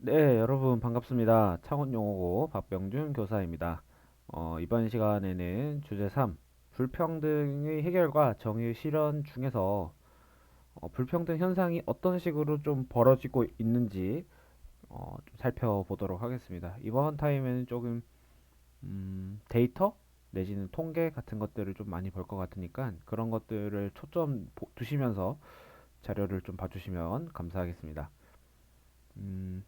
네, 여러분 반갑습니다. 창원용어고 박병준 교사입니다. 이번 시간에는 주제 3, 불평등의 해결과 정의 실현 중에서 불평등 현상이 어떤 식으로 좀 벌어지고 있는지 좀 살펴보도록 하겠습니다. 이번 타임에는 조금 데이터 내지는 통계 같은 것들을 좀 많이 볼 것 같으니까 그런 것들을 초점 두시면서 자료를 좀 봐주시면 감사하겠습니다. 음,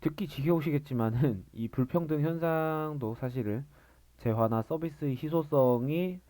듣기 지겨우시겠지만은 이 불평등 현상도 사실은 재화나 서비스의 희소성이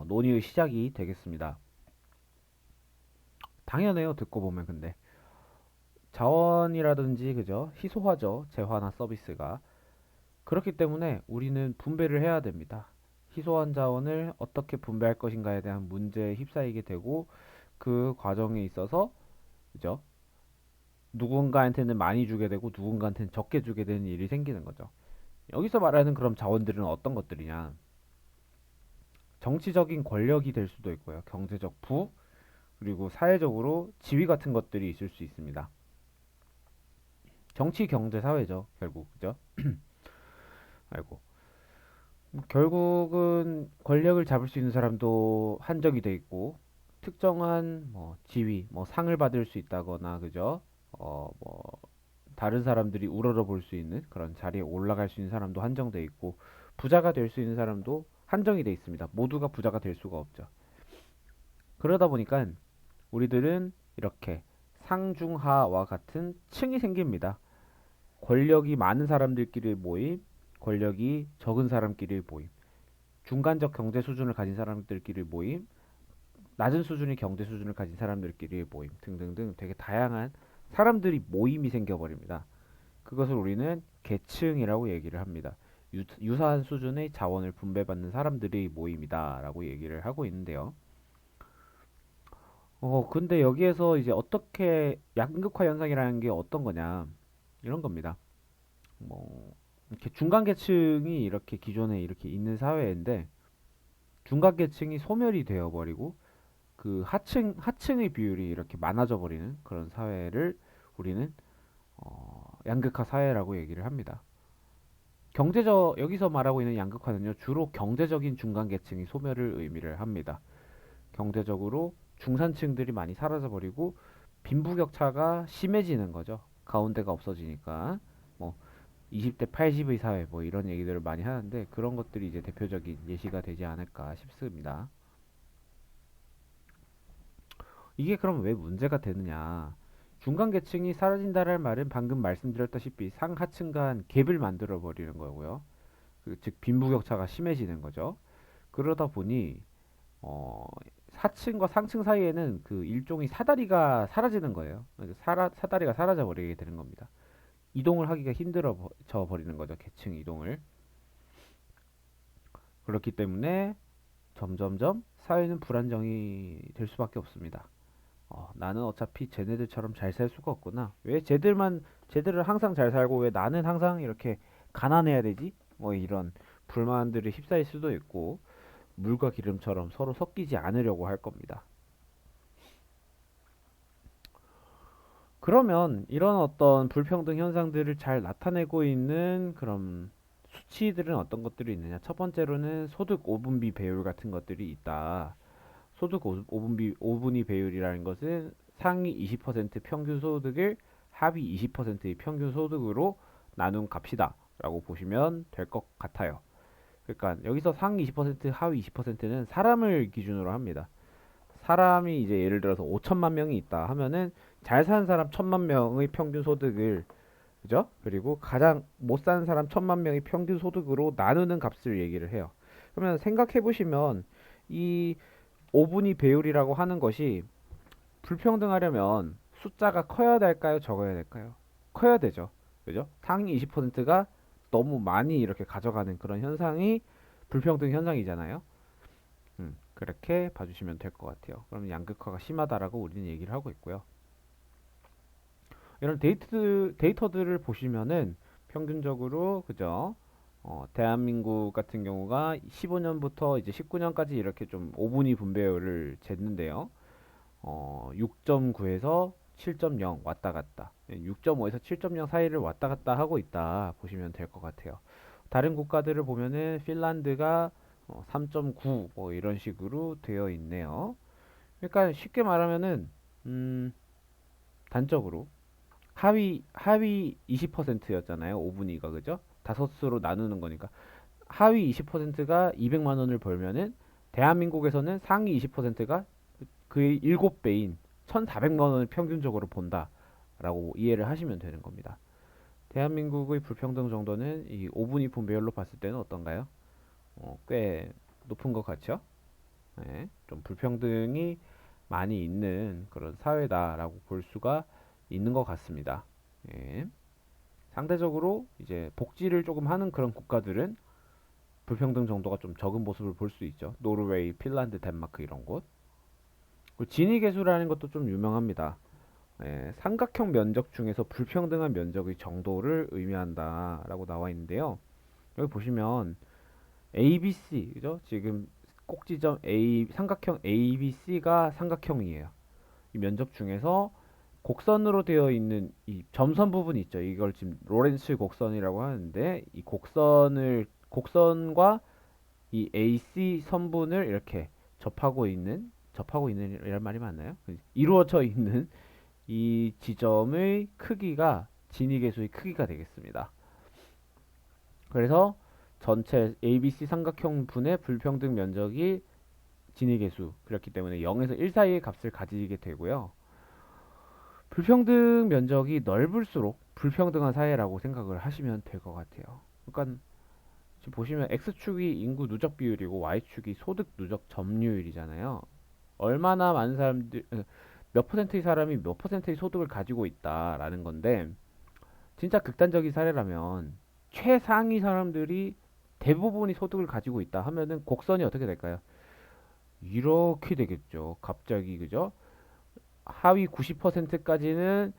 논의의 시작이 되겠습니다. 당연해요. 듣고 보면 근데 자원이라든지 그죠? 희소하죠. 재화나 서비스가. 그렇기 때문에 우리는 분배를 해야 됩니다. 희소한 자원을 어떻게 분배할 것인가에 대한 문제에 휩싸이게 되고 그 과정에 있어서 그죠? 누군가한테는 많이 주게 되고 누군가한테는 적게 주게 되는 일이 생기는 거죠. 여기서 말하는 그럼 자원들은 어떤 것들이냐? 정치적인 권력이 될 수도 있고요. 경제적 부, 그리고 사회적으로 지위 같은 것들이 있을 수 있습니다. 정치, 경제, 사회죠. 결국, 그죠? 아이고. 결국은 권력을 잡을 수 있는 사람도 한정이 돼 있고, 특정한 뭐 지위, 뭐 상을 받을 수 있다거나, 그죠? 뭐 다른 사람들이 우러러 볼 수 있는 그런 자리에 올라갈 수 있는 사람도 한정돼 있고, 부자가 될 수 있는 사람도 한정이 돼 있습니다. 모두가 부자가 될 수가 없죠. 그러다 보니까 우리들은 이렇게 상중하와 같은 층이 생깁니다. 권력이 많은 사람들끼리 모임, 권력이 적은 사람끼리 모임, 중간적 경제 수준을 가진 사람들끼리 모임, 낮은 수준의 경제 수준을 가진 사람들끼리 모임 등등등 되게 다양한 사람들이 모임이 생겨버립니다. 그것을 우리는 계층이라고 얘기를 합니다. 유사한 수준의 자원을 분배받는 사람들의 모임이다라고 얘기를 하고 있는데요. 근데 여기에서 이제 어떻게 양극화 현상이라는 게 어떤 거냐 이런 겁니다. 뭐 이렇게 중간 계층이 이렇게 기존에 이렇게 있는 사회인데 중간 계층이 소멸이 되어 버리고 그 하층의 비율이 이렇게 많아져 버리는 그런 사회를 우리는 양극화 사회라고 얘기를 합니다. 경제적 여기서 말하고 있는 양극화는요 주로 경제적인 중간 계층이 소멸을 의미를 합니다. 경제적으로 중산층들이 많이 사라져 버리고 빈부격차가 심해지는 거죠. 가운데가 없어지니까 뭐 20대 80의 사회 뭐 이런 얘기들을 많이 하는데 그런 것들이 이제 대표적인 예시가 되지 않을까 싶습니다. 이게 그럼 왜 문제가 되느냐? 중간 계층이 사라진다는 말은 방금 말씀드렸다시피 상하층 간 갭을 만들어 버리는 거고요. 즉 빈부격차가 심해지는 거죠. 그러다 보니 어, 하층과 상층 사이에는 그 일종의 사다리가 사라지는 거예요. 사다리가 사라져 버리게 되는 겁니다. 이동을 하기가 힘들어져 버리는 거죠. 계층 이동을. 그렇기 때문에 점점점 사회는 불안정이 될 수밖에 없습니다. 나는 어차피 쟤네들처럼 잘 살 수가 없구나. 왜 쟤들은 항상 잘 살고 왜 나는 항상 이렇게 가난해야 되지? 뭐 이런 불만들이 휩싸일 수도 있고 물과 기름처럼 서로 섞이지 않으려고 할 겁니다. 그러면 이런 어떤 불평등 현상들을 잘 나타내고 있는 그런 수치들은 어떤 것들이 있느냐? 첫 번째로는 소득 5분비 배율 같은 것들이 있다. 소득 5분위 배율이라는 것은 상위 20% 평균 소득을 하위 20%의 평균 소득으로 나눈 값이다라고 보시면 될 것 같아요. 그러니까 여기서 상위 20% 하위 20%는 사람을 기준으로 합니다. 사람이 이제 예를 들어서 5천만 명이 있다 하면은 잘 사는 사람 1천만 명의 평균 소득을 그죠? 그리고 가장 못 사는 사람 1천만 명의 평균 소득으로 나누는 값을 얘기를 해요. 그러면 생각해 보시면 이 5분위 배율이라고 하는 것이 불평등하려면 숫자가 커야 될까요? 적어야 될까요? 커야 되죠. 그죠? 상위 20%가 너무 많이 이렇게 가져가는 그런 현상이 불평등 현상이잖아요. 그렇게 봐주시면 될 것 같아요. 그럼 양극화가 심하다라고 우리는 얘기를 하고 있고요. 이런 데이터들을 보시면은 평균적으로 그죠? 대한민국 같은 경우가 15년부터 이제 19년까지 이렇게 좀 5분위 분배율을 쟀는데요. 6.9에서 7.0 왔다 갔다. 6.5에서 7.0 사이를 왔다 갔다 하고 있다 보시면 될 것 같아요. 다른 국가들을 보면은 핀란드가 3.9 뭐 이런 식으로 되어 있네요. 그러니까 쉽게 말하면은 단적으로 하위 20%였잖아요. 5분위가 그죠? 다섯수로 나누는 거니까 하위 20%가 200만 원을 벌면은 대한민국에서는 상위 20%가 그의 7배인 1,400만 원을 평균적으로 본다라고 이해를 하시면 되는 겁니다. 대한민국의 불평등 정도는 이 5분위 분배율로 봤을 때는 어떤가요? 꽤 높은 것 같죠? 네, 좀 불평등이 많이 있는 그런 사회다라고 볼 수가 있는 것 같습니다. 예. 상대적으로 이제 복지를 조금 하는 그런 국가들은 불평등 정도가 좀 적은 모습을 볼 수 있죠. 노르웨이, 핀란드, 덴마크 이런 곳. 그리고 지니계수라는 것도 좀 유명합니다. 예, 삼각형 면적 중에서 불평등한 면적의 정도를 의미한다라고 나와 있는데요. 여기 보시면 ABC, 그죠? 지금 꼭지점 삼각형 ABC가 삼각형이에요. 이 면적 중에서 곡선으로 되어 있는 이 점선 부분이 있죠. 이걸 지금 로렌츠 곡선이라고 하는데 이 곡선과 이 AC 선분을 이렇게 접하고 있는 이런 말이 맞나요? 이루어져 있는 이 지점의 크기가 진위계수의 크기가 되겠습니다. 그래서 전체 ABC 삼각형 분의 불평등 면적이 진위계수 그렇기 때문에 0에서 1 사이의 값을 가지게 되고요. 불평등 면적이 넓을수록 불평등한 사회라고 생각을 하시면 될 것 같아요. 그러니까 지금 보시면 X축이 인구 누적 비율이고 Y축이 소득 누적 점유율이잖아요. 얼마나 많은 사람들, 몇 퍼센트의 사람이 몇 퍼센트의 소득을 가지고 있다라는 건데, 진짜 극단적인 사례라면 최상위 사람들이 대부분이 소득을 가지고 있다 하면은 곡선이 어떻게 될까요? 이렇게 되겠죠. 갑자기 그죠? 하위 90%까지는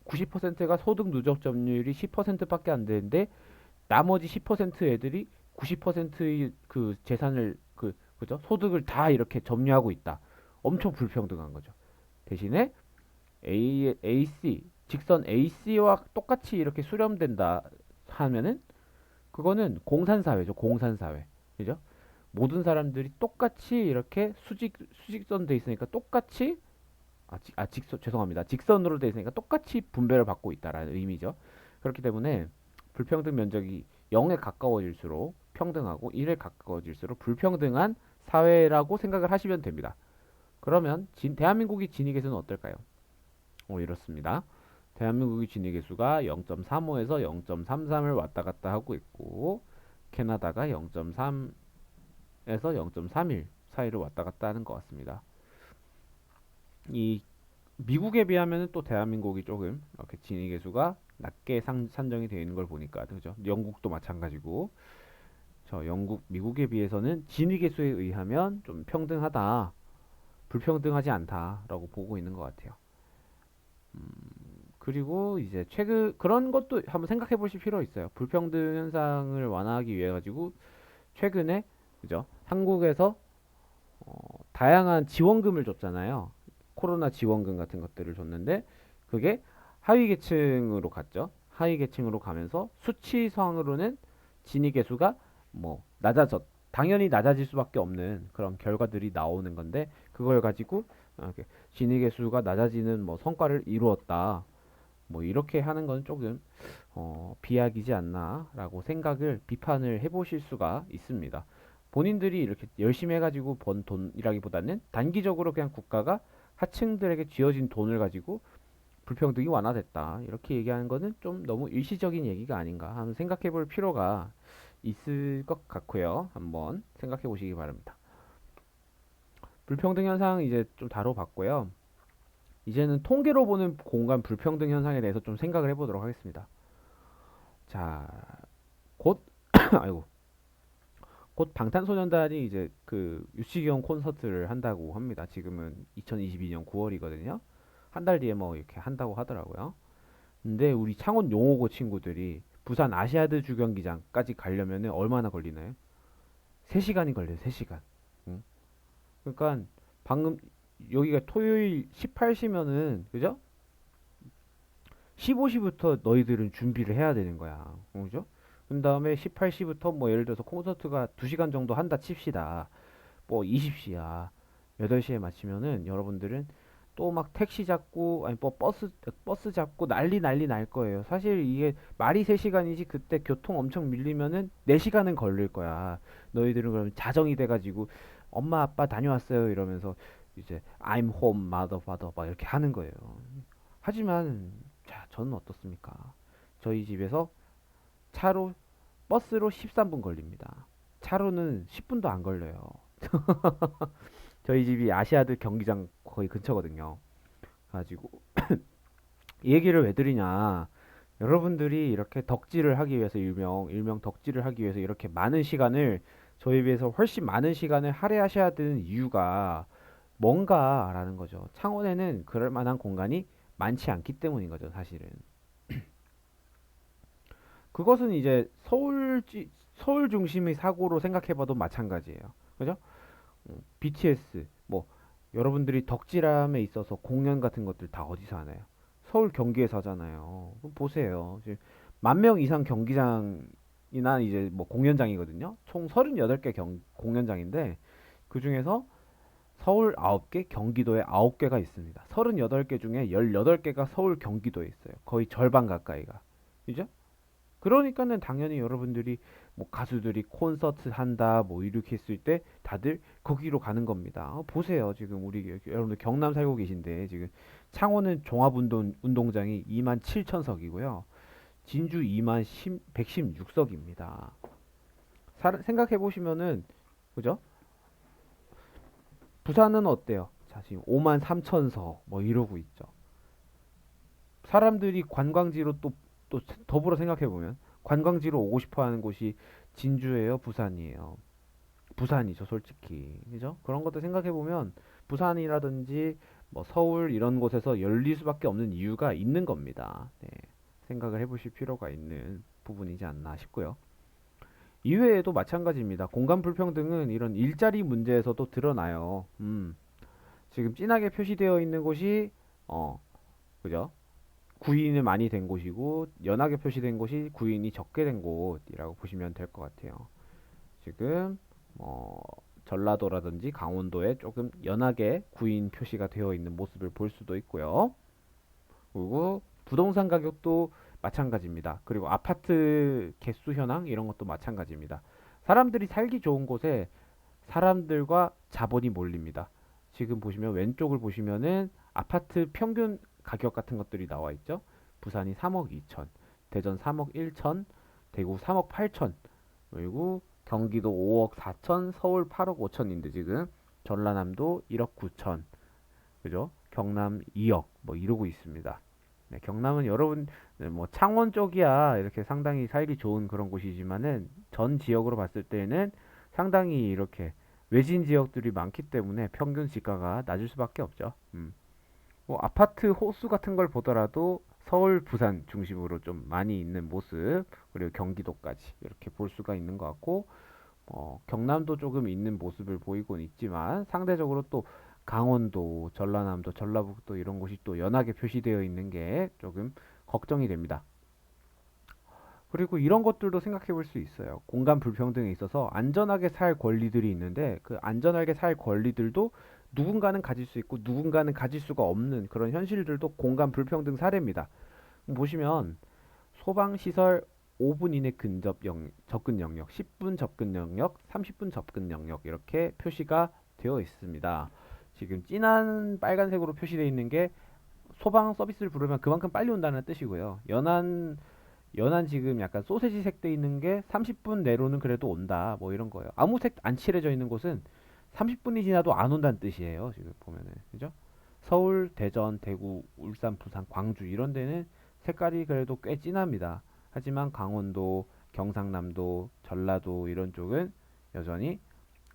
90%가 소득 누적 점유율이 10%밖에 안 되는데 나머지 10% 애들이 90%의 그 재산을 그죠? 소득을 다 이렇게 점유하고 있다. 엄청 불평등한 거죠. 대신에 AC 직선 AC와 똑같이 이렇게 수렴된다 하면은 그거는 공산사회죠. 공산사회. 그죠? 모든 사람들이 똑같이 이렇게 수직선 돼 있으니까 똑같이 직선 죄송합니다. 직선으로 돼 있으니까 똑같이 분배를 받고 있다라는 의미죠. 그렇기 때문에 불평등 면적이 0에 가까워질수록 평등하고 1에 가까워질수록 불평등한 사회라고 생각을 하시면 됩니다. 그러면 대한민국의 진위계수는 어떨까요? 이렇습니다. 대한민국의 진위계수가 0.35에서 0.33을 왔다 갔다 하고 있고 캐나다가 0.3에서 0.31 사이를 왔다 갔다 하는 것 같습니다. 이 미국에 비하면 또 대한민국이 조금 이렇게 진위계수가 낮게 산정이 되어 있는 걸 보니까 그죠? 영국도 마찬가지고 미국에 비해서는 진위계수에 의하면 좀 평등하다, 불평등하지 않다라고 보고 있는 것 같아요. 그리고 이제 최근 그런 것도 한번 생각해 보실 필요 있어요. 불평등 현상을 완화하기 위해 가지고 최근에 그죠? 한국에서 다양한 지원금을 줬잖아요. 코로나 지원금 같은 것들을 줬는데 그게 하위 계층으로 갔죠. 하위 계층으로 가면서 수치상으로는 진위 계수가 뭐 당연히 낮아질 수밖에 없는 그런 결과들이 나오는 건데 그걸 가지고 진위 계수가 낮아지는 뭐 성과를 이루었다. 뭐 이렇게 하는 건 조금 비약이지 않나라고 비판을 해보실 수가 있습니다. 본인들이 이렇게 열심히 해가지고 번 돈이라기보다는 단기적으로 그냥 국가가 하층들에게 쥐어진 돈을 가지고 불평등이 완화됐다. 이렇게 얘기하는 거는 좀 너무 일시적인 얘기가 아닌가 한번 생각해 볼 필요가 있을 것 같고요. 한번 생각해 보시기 바랍니다. 불평등 현상 이제 좀 다뤄봤고요. 이제는 통계로 보는 공간 불평등 현상에 대해서 좀 생각을 해보도록 하겠습니다. 자, 곧, 아이고, 곧 방탄소년단이 이제 그 유치기원 콘서트를 한다고 합니다. 지금은 2022년 9월이거든요. 한 달 뒤에 뭐 이렇게 한다고 하더라고요. 근데 우리 창원 용호고 친구들이 부산 아시아드 주경기장까지 가려면 얼마나 걸리나요? 3시간이 걸려요, 3시간. 응? 그러니까 방금 여기가 토요일 18시면은 그죠? 15시부터 너희들은 준비를 해야 되는 거야. 그죠? 그 다음에 18시부터 뭐 예를 들어서 콘서트가 2시간 정도 한다 칩시다. 뭐 20시야. 8시에 마치면은 여러분들은 또 막 택시 잡고 아니 뭐 버스 잡고 난리 날 거예요. 사실 이게 말이 3시간이지 그때 교통 엄청 밀리면은 4시간은 걸릴 거야. 너희들은 그러면 자정이 돼 가지고 엄마 아빠 다녀왔어요 이러면서 이제 I'm home mother father 막 이렇게 하는 거예요. 하지만 자, 저는 어떻습니까? 저희 집에서 차로 버스로 13분 걸립니다. 차로는 10분도 안 걸려요. 저희 집이 아시아드 경기장 거의 근처거든요. 가지고 이 얘기를 왜 드리냐? 여러분들이 이렇게 덕질을 하기 위해서 일명 덕질을 하기 위해서 이렇게 많은 시간을 저희 비해서 훨씬 많은 시간을 할애하셔야 되는 이유가 뭔가라는 거죠. 창원에는 그럴 만한 공간이 많지 않기 때문인 거죠, 사실은. 그것은 이제 서울 중심의 사고로 생각해봐도 마찬가지예요. 그죠? BTS 뭐 여러분들이 덕질함에 있어서 공연 같은 것들 다 어디서 하나요? 서울 경기에서 하잖아요. 그럼 보세요. 지금 10,000명 이상 경기장이나 이제 뭐 공연장이거든요. 총 38개 공연장인데 그 중에서 서울 9개, 경기도에 9개가 있습니다. 38개 중에 18개가 서울 경기도에 있어요. 거의 절반 가까이가. 그죠? 그러니까는 당연히 여러분들이 뭐 가수들이 콘서트 한다 뭐 이렇게 했을 때 다들 거기로 가는 겁니다. 보세요. 지금 우리 여러분들 경남 살고 계신데 지금 창원은 종합운동장이 27,000석이고요. 진주 116석입니다. 생각해 보시면은 그죠? 부산은 어때요? 자, 지금 53,000석 뭐 이러고 있죠. 사람들이 관광지로 또 더불어 생각해 보면 관광지로 오고 싶어 하는 곳이 진주예요, 부산이에요. 부산이죠, 솔직히. 그죠? 그런 것도 생각해 보면 부산이라든지 뭐 서울 이런 곳에서 열릴 수밖에 없는 이유가 있는 겁니다. 네. 생각을 해보실 필요가 있는 부분이지 않나 싶고요. 이외에도 마찬가지입니다. 공간 불평등은 이런 일자리 문제에서도 드러나요. 지금 진하게 표시되어 있는 곳이 그죠? 구인이 많이 된 곳이고 연하게 표시된 곳이 구인이 적게 된 곳이라고 보시면 될 것 같아요. 지금 어, 전라도라든지 강원도에 조금 연하게 구인 표시가 되어 있는 모습을 볼 수도 있고요. 그리고 부동산 가격도 마찬가지입니다. 그리고 아파트 개수 현황 이런 것도 마찬가지입니다. 사람들이 살기 좋은 곳에 사람들과 자본이 몰립니다. 지금 보시면 왼쪽을 보시면은 아파트 평균 가격 같은 것들이 나와 있죠. 부산이 3억 2천, 대전 3억 1천, 대구 3억 8천, 그리고 경기도 5억 4천, 서울 8억 5천인데 지금 전라남도 1억 9천, 그죠? 경남 2억 뭐 이러고 있습니다. 네, 경남은 여러분 네, 뭐 창원 쪽이야 이렇게 상당히 살기 좋은 그런 곳이지만은 전 지역으로 봤을 때는 상당히 이렇게 외진 지역들이 많기 때문에 평균 지가가 낮을 수밖에 없죠. 뭐 아파트 호수 같은 걸 보더라도 서울, 부산 중심으로 좀 많이 있는 모습, 그리고 경기도까지 이렇게 볼 수가 있는 것 같고, 경남도 조금 있는 모습을 보이곤 있지만 상대적으로 또 강원도, 전라남도, 전라북도 이런 곳이 또 연하게 표시되어 있는 게 조금 걱정이 됩니다. 그리고 이런 것들도 생각해 볼 수 있어요. 공간 불평등에 있어서 안전하게 살 권리들이 있는데 그 안전하게 살 권리들도 누군가는 가질 수 있고 누군가는 가질 수가 없는 그런 현실들도 공간 불평등 사례입니다. 보시면 소방시설 5분 이내 접근 영역, 10분 접근 영역, 30분 접근 영역 이렇게 표시가 되어 있습니다. 지금 진한 빨간색으로 표시되어 있는 게 소방 서비스를 부르면 그만큼 빨리 온다는 뜻이고요. 연한 지금 약간 소세지 색돼 있는 게 30분 내로는 그래도 온다. 뭐 이런 거예요. 아무 색 안 칠해져 있는 곳은 30분이 지나도 안 온다는 뜻이에요. 지금 보면은. 그죠? 서울, 대전, 대구, 울산, 부산, 광주 이런 데는 색깔이 그래도 꽤 진합니다. 하지만 강원도, 경상남도, 전라도 이런 쪽은 여전히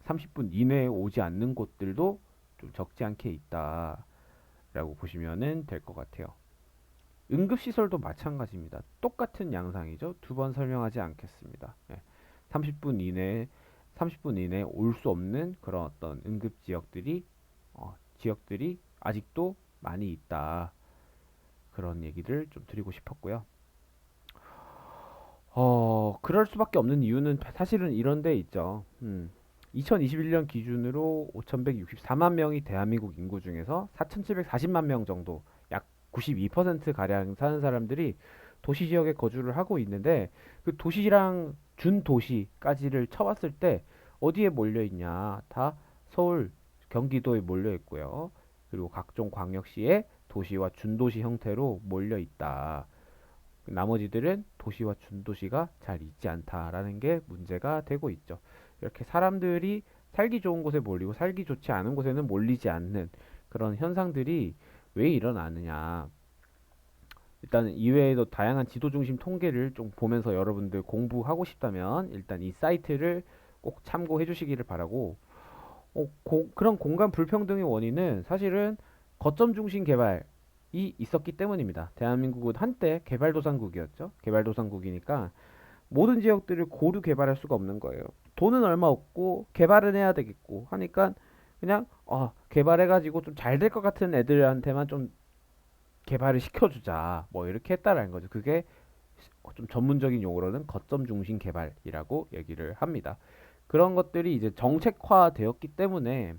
30분 이내에 오지 않는 곳들도 좀 적지 않게 있다라고 보시면 될 것 같아요. 응급시설도 마찬가지입니다. 똑같은 양상이죠. 두 번 설명하지 않겠습니다. 30분 이내에 30분 이내에 올 수 없는 그런 어떤 응급 지역들이 지역들이 아직도 많이 있다. 그런 얘기를 좀 드리고 싶었고요. 그럴 수밖에 없는 이유는 사실은 이런 데 있죠. 2021년 기준으로 5,164만 명이 대한민국 인구 중에서 4,740만 명 정도, 약 92% 가량 사는 사람들이 도시 지역에 거주를 하고 있는데, 그 도시랑 준도시까지를 쳐봤을 때 어디에 몰려 있냐? 다 서울, 경기도에 몰려 있고요. 그리고 각종 광역시에 도시와 준도시 형태로 몰려 있다. 나머지들은 도시와 준도시가 잘 있지 않다라는 게 문제가 되고 있죠. 이렇게 사람들이 살기 좋은 곳에 몰리고 살기 좋지 않은 곳에는 몰리지 않는 그런 현상들이 왜 일어나느냐. 일단 이외에도 다양한 지도 중심 통계를 좀 보면서 여러분들 공부하고 싶다면 일단 이 사이트를 꼭 참고해 주시기를 바라고, 그런 공간 불평등의 원인은 사실은 거점 중심 개발이 있었기 때문입니다. 대한민국은 한때 개발도상국이었죠. 개발도상국이니까 모든 지역들을 고루 개발할 수가 없는 거예요. 돈은 얼마 없고 개발은 해야 되겠고 하니까 그냥 개발해가지고 좀 잘 될 것 같은 애들한테만 좀 개발을 시켜주자, 뭐 이렇게 했다라는 거죠. 그게 좀 전문적인 용어로는 거점 중심 개발이라고 얘기를 합니다. 그런 것들이 이제 정책화되었기 때문에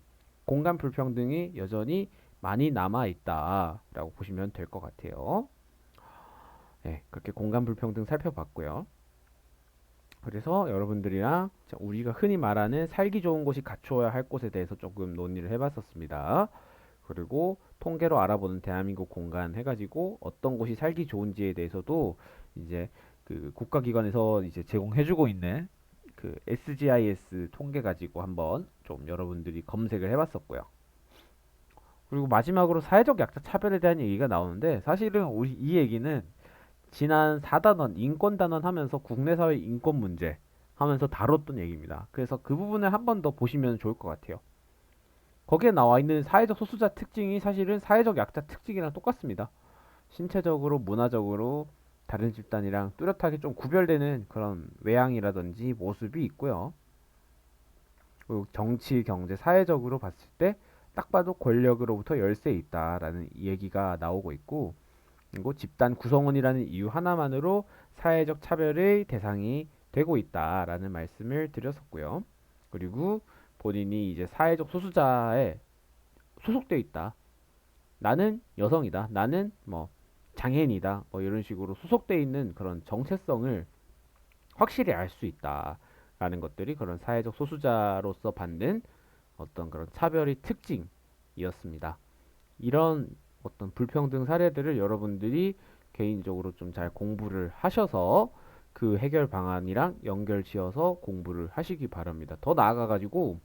공간 불평등이 여전히 많이 남아 있다라고 보시면 될 것 같아요. 네, 그렇게 공간 불평등 살펴봤고요. 그래서 여러분들이랑 우리가 흔히 말하는 살기 좋은 곳이 갖추어야 할 곳에 대해서 조금 논의를 해봤었습니다. 그리고 통계로 알아보는 대한민국 공간 해가지고 어떤 곳이 살기 좋은지에 대해서도 이제 그 국가기관에서 이제 제공해주고 있는 그 SGIS 통계 가지고 한번 좀 여러분들이 검색을 해봤었고요. 그리고 마지막으로 사회적 약자 차별에 대한 얘기가 나오는데, 사실은 우리 이 얘기는 지난 4단원 인권단원 하면서 국내 사회 인권 문제 하면서 다뤘던 얘기입니다. 그래서 그 부분을 한번 더 보시면 좋을 것 같아요. 거기에 나와 있는 사회적 소수자 특징이 사실은 사회적 약자 특징이랑 똑같습니다. 신체적으로, 문화적으로 다른 집단이랑 뚜렷하게 좀 구별되는 그런 외향이라든지 모습이 있고요. 그리고 정치, 경제, 사회적으로 봤을 때 딱 봐도 권력으로부터 열세에 있다라는 얘기가 나오고 있고, 그리고 집단 구성원이라는 이유 하나만으로 사회적 차별의 대상이 되고 있다라는 말씀을 드렸었고요. 그리고 본인이 이제 사회적 소수자에 소속되어 있다. 나는 여성이다. 나는 뭐 장애인이다. 뭐 이런 식으로 소속되어 있는 그런 정체성을 확실히 알 수 있다라는 것들이 그런 사회적 소수자로서 받는 어떤 그런 차별의 특징이었습니다. 이런 어떤 불평등 사례들을 여러분들이 개인적으로 좀 잘 공부를 하셔서 그 해결 방안이랑 연결 지어서 공부를 하시기 바랍니다. 더 나아가가지고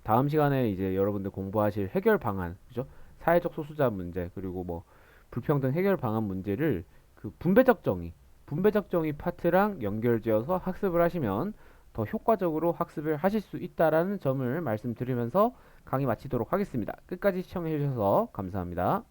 다음 시간에 이제 여러분들 공부하실 해결 방안, 그죠? 사회적 소수자 문제, 그리고 뭐 불평등 해결 방안 문제를 그 분배적 정의 파트랑 연결지어서 학습을 하시면 더 효과적으로 학습을 하실 수 있다라는 점을 말씀드리면서 강의 마치도록 하겠습니다. 끝까지 시청해 주셔서 감사합니다.